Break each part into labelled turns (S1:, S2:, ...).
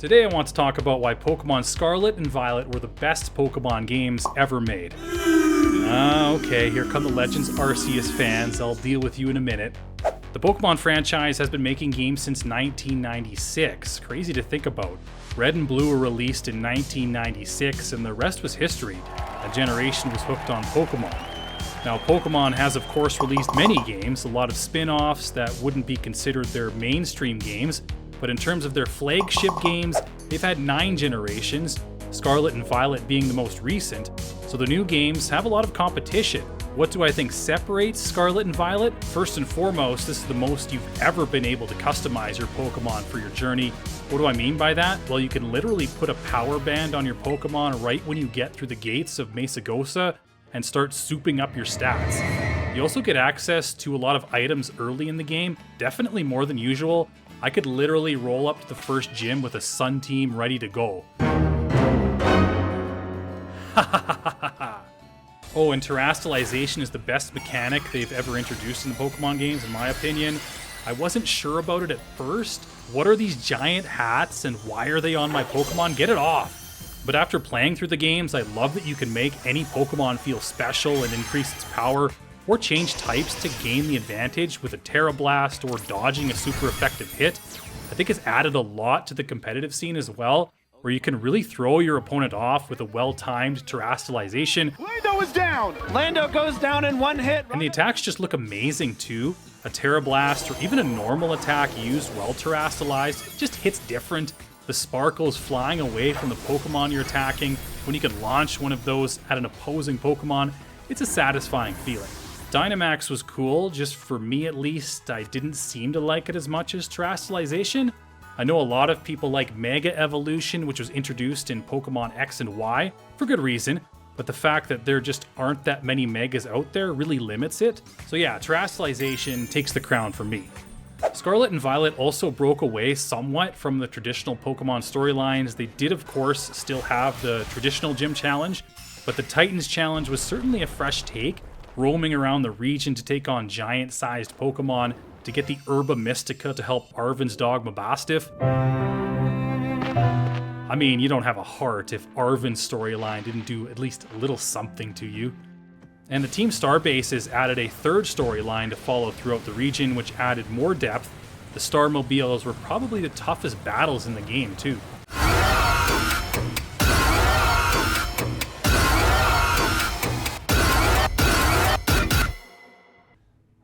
S1: Today I want to talk about why Pokemon Scarlet and Violet were the best Pokemon games ever made. Okay, here come the Legends Arceus fans, I'll deal with you in a minute. The Pokemon franchise has been making games since 1996, crazy to think about. Red and Blue were released in 1996 and the rest was history. A generation was hooked on Pokemon. Now, Pokemon has of course released many games, a lot of spin-offs that wouldn't be considered their mainstream games, but in terms of their flagship games, they've had 9 generations, Scarlet and Violet being the most recent, so the new games have a lot of competition. What do I think separates Scarlet and Violet? First and foremost, this is the most you've ever been able to customize your Pokemon for your journey. What do I mean by that? Well, you can literally put a power band on your Pokemon right when you get through the gates of Mesagosa and start souping up your stats. You also get access to a lot of items early in the game, definitely more than usual. I could literally roll up to the first gym with a Sun team ready to go. Oh, and Terastalization is the best mechanic they've ever introduced in the Pokemon games, in my opinion. I wasn't sure about it at first. What are these giant hats and why are they on my Pokemon? Get it off! But after playing through the games, I love that you can make any Pokemon feel special and increase its power, or change types to gain the advantage with a Terra Blast or dodging a super effective hit. I think it's added a lot to the competitive scene as well, where you can really throw your opponent off with a well-timed Terastalization.
S2: Lando is down! Lando goes down in one hit!
S1: And the attacks just look amazing too. A Terra Blast or even a normal attack used well Terastalized, it just hits different. The sparkles flying away from the Pokemon you're attacking. When you can launch one of those at an opposing Pokemon, it's a satisfying feeling. Dynamax was cool, just for me at least. I didn't seem to like it as much as Terastalization. I know a lot of people like Mega Evolution, which was introduced in Pokemon X and Y, for good reason, but the fact that there just aren't that many Megas out there really limits it. So yeah, Terastalization takes the crown for me. Scarlet and Violet also broke away somewhat from the traditional Pokemon storylines. They did of course still have the traditional gym challenge, but the Titans challenge was certainly a fresh take, roaming around the region to take on giant-sized Pokemon to get the Herba Mystica to help Arven's dog Mabastiff. I mean, you don't have a heart if Arven's storyline didn't do at least a little something to you. And the Team Starbases added a third storyline to follow throughout the region, which added more depth. The Starmobiles were probably the toughest battles in the game, too.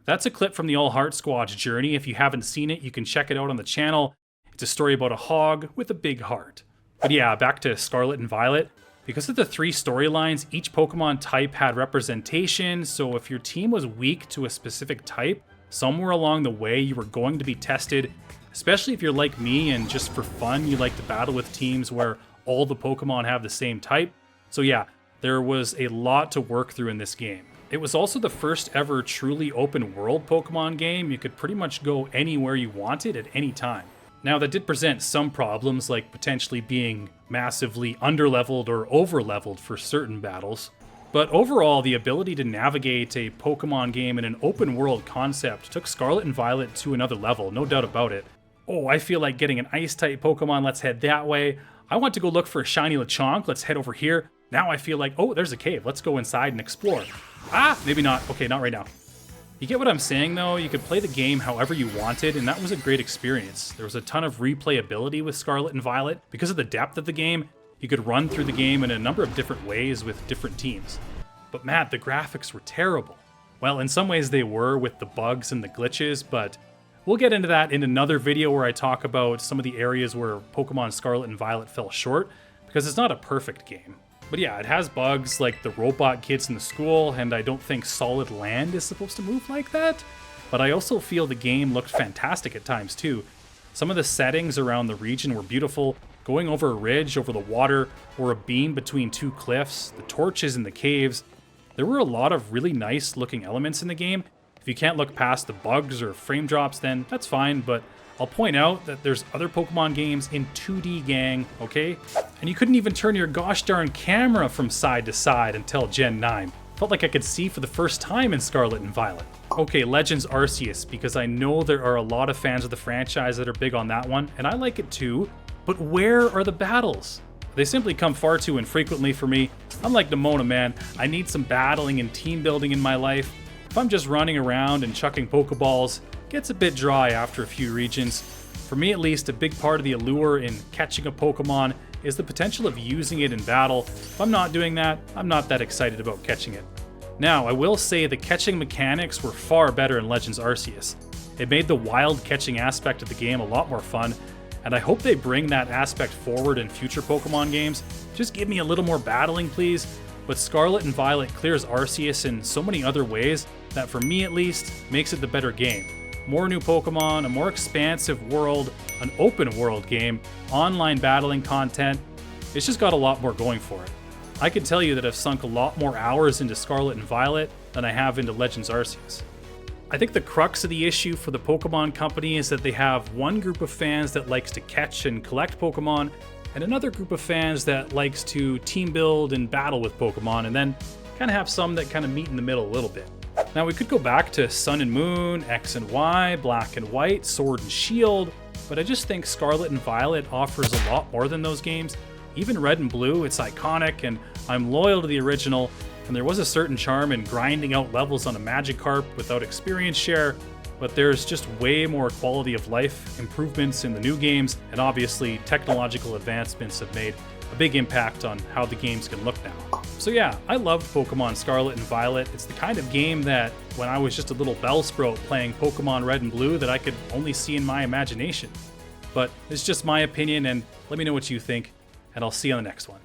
S1: That's a clip from the All Heart Squad's journey. If you haven't seen it, you can check it out on the channel. It's a story about a hog with a big heart. But yeah, back to Scarlet and Violet. Because of the 3 storylines, each Pokemon type had representation, so if your team was weak to a specific type, somewhere along the way you were going to be tested, especially if you're like me and just for fun you like to battle with teams where all the Pokemon have the same type. So yeah, there was a lot to work through in this game. It was also the first ever truly open world Pokemon game. You could pretty much go anywhere you wanted at any time. Now that did present some problems, like potentially being massively underleveled or overleveled for certain battles. But overall, the ability to navigate a Pokemon game in an open world concept took Scarlet and Violet to another level, no doubt about it. Oh, I feel like getting an Ice-type Pokemon, let's head that way. I want to go look for a shiny Lechonk, let's head over here. Now I feel like, oh, there's a cave, let's go inside and explore. Ah, maybe not. Okay, not right now. You get what I'm saying though? You could play the game however you wanted, and that was a great experience. There was a ton of replayability with Scarlet and Violet. Because of the depth of the game, you could run through the game in a number of different ways with different teams. But Matt, the graphics were terrible. Well, in some ways they were with the bugs and the glitches, but we'll get into that in another video where I talk about some of the areas where Pokemon Scarlet and Violet fell short, because it's not a perfect game. But yeah, it has bugs like the robot kids in the school, and I don't think solid land is supposed to move like that. But I also feel the game looked fantastic at times too. Some of the settings around the region were beautiful. Going over a ridge, over the water, or a beam between 2 cliffs, the torches in the caves. There were a lot of really nice looking elements in the game. If you can't look past the bugs or frame drops, then that's fine, but I'll point out that there's other Pokemon games in 2D, gang, okay? And you couldn't even turn your gosh darn camera from side to side until Gen 9. Felt like I could see for the first time in Scarlet and Violet. Okay, Legends Arceus, because I know there are a lot of fans of the franchise that are big on that one, and I like it too. But where are the battles? They simply come far too infrequently for me. I'm like Nimona, man. I need some battling and team building in my life. If I'm just running around and chucking Pokeballs, it gets a bit dry after a few regions. For me at least, a big part of the allure in catching a Pokemon is the potential of using it in battle. If I'm not doing that, I'm not that excited about catching it. Now, I will say the catching mechanics were far better in Legends Arceus. It made the wild catching aspect of the game a lot more fun, and I hope they bring that aspect forward in future Pokemon games. Just give me a little more battling, please. But Scarlet and Violet clears Arceus in so many other ways that, for me at least, makes it the better game. More new Pokemon, a more expansive world, an open world game, online battling content. It's just got a lot more going for it. I can tell you that I've sunk a lot more hours into Scarlet and Violet than I have into Legends Arceus. I think the crux of the issue for the Pokemon Company is that they have one group of fans that likes to catch and collect Pokemon, and another group of fans that likes to team build and battle with Pokemon, and then kind of have some that kind of meet in the middle a little bit. Now we could go back to Sun and Moon, X and Y, Black and White, Sword and Shield, but I just think Scarlet and Violet offers a lot more than those games. Even Red and Blue, it's iconic, and I'm loyal to the original, and there was a certain charm in grinding out levels on a Magikarp without experience share, but there's just way more quality of life improvements in the new games, and obviously technological advancements have made a big impact on how the games can look now. So yeah, I loved Pokemon Scarlet and Violet. It's the kind of game that when I was just a little Bellsprout playing Pokemon Red and Blue that I could only see in my imagination. But it's just my opinion, and let me know what you think, and I'll see you on the next one.